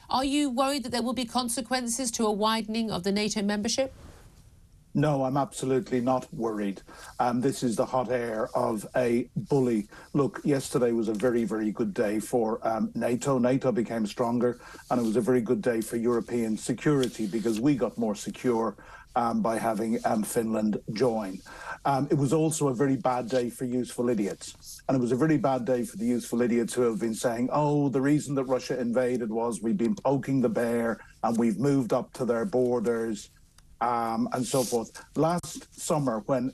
Are you worried that there will be consequences to a widening of the NATO membership? No, I'm absolutely not worried. This is the hot air of a bully. Look, yesterday was a very, very good day for NATO. NATO became stronger, and it was a very good day for European security because we got more secure by having Finland join. It was also a very bad day for useful idiots. And it was a very bad day for the useful idiots who have been saying, oh, the reason that Russia invaded was we've been poking the bear and we've moved up to their borders. And so forth. Last summer, when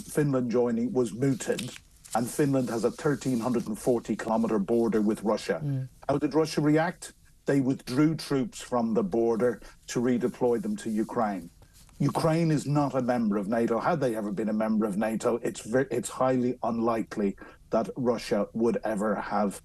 Finland joining was mooted, and Finland has a 1,340-kilometre border with Russia. How did Russia react? They withdrew troops from the border to redeploy them to Ukraine. Ukraine is not a member of NATO. Had they ever been a member of NATO, it's highly unlikely that Russia would ever have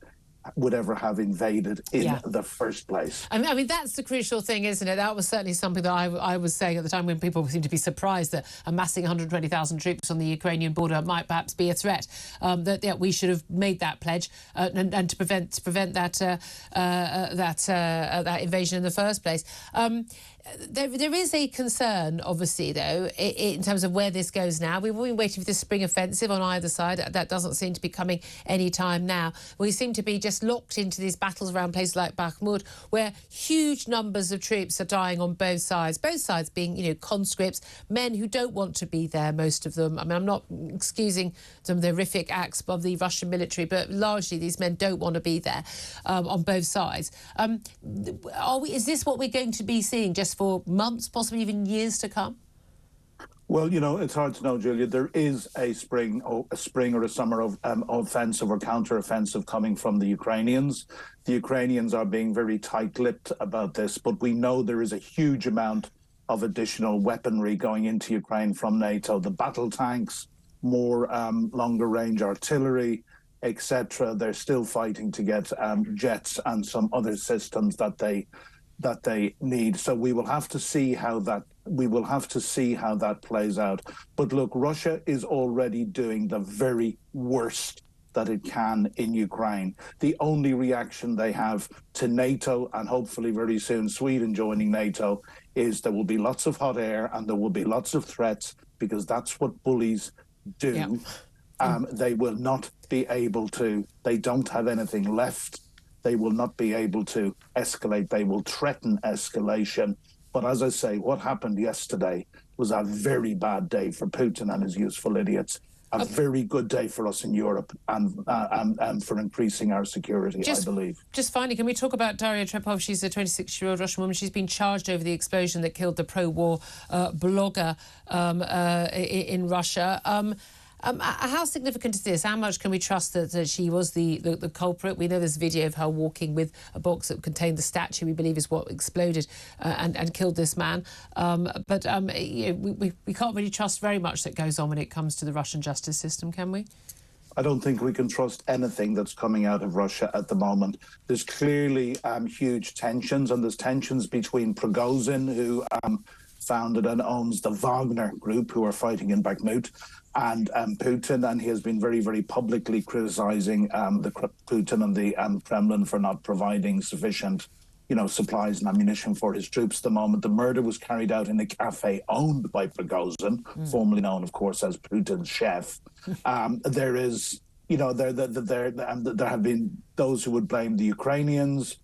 invaded in the first place. I mean, that's the crucial thing, isn't it? That was certainly something that I was saying at the time when people seemed to be surprised that amassing 120,000 troops on the Ukrainian border might perhaps be a threat. That we should have made that pledge and to prevent that that invasion in the first place. There is a concern, obviously, though, in terms of where this goes now. We've been waiting for this spring offensive on either side. That doesn't seem to be coming any time now. We seem to be just locked into these battles around places like Bakhmut, where huge numbers of troops are dying on both sides being, you know, conscripts, men who don't want to be there, most of them. I mean, I'm not excusing some of the horrific acts of the Russian military, but largely these men don't want to be there on both sides. Is this what we're going to be seeing just for months, possibly even years to come? Well, you know, it's hard to know, Julia. There is a spring or a summer of offensive or counter-offensive coming from the Ukrainians. The Ukrainians are being very tight-lipped about this, but we know there is a huge amount of additional weaponry going into Ukraine from NATO. The battle tanks, more longer-range artillery, etc. They're still fighting to get jets and some other systems that they need. So we will have to see how that plays out. But look, Russia is already doing the very worst that it can in Ukraine. The only reaction they have to NATO, and hopefully very soon Sweden joining NATO, is there will be lots of hot air and there will be lots of threats, because that's what bullies do. They will not be able to, they don't have anything left. They will not be able to escalate. They will threaten escalation. But as I say, what happened yesterday was a very bad day for Putin and his useful idiots. A very good day for us in Europe and for increasing our security, I believe. Just finally, can we talk about Daria Trepov? She's a 26-year-old Russian woman. She's been charged over the explosion that killed the pro-war blogger in Russia. How significant is this? How much can we trust that she was the culprit? We know there's video of her walking with a box that contained the statue, we believe is what exploded and killed this man. But we can't really trust very much that goes on when it comes to the Russian justice system, can we? I don't think we can trust anything that's coming out of Russia at the moment. There's clearly huge tensions, and there's tensions between Prigozhin, who founded and owns the Wagner group, who are fighting in Bakhmut, and Putin, and he has been very, very publicly criticizing Putin and the Kremlin for not providing sufficient, supplies and ammunition for his troops at the moment. The murder was carried out in a cafe owned by Prigozhin, formerly known, of course, as Putin's chef. There is, there have been those who would blame the Ukrainians.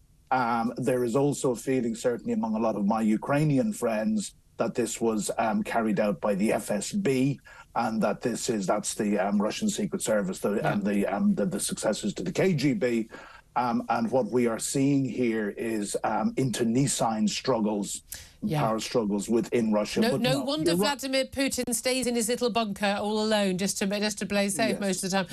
There is also a feeling, certainly among a lot of my Ukrainian friends, that this was carried out by the FSB, and that that's the Russian Secret Service and the successors to the KGB. And what we are seeing here is internecine struggles, power struggles within Russia. No wonder Vladimir Putin stays in his little bunker all alone, just to play safe most of the time.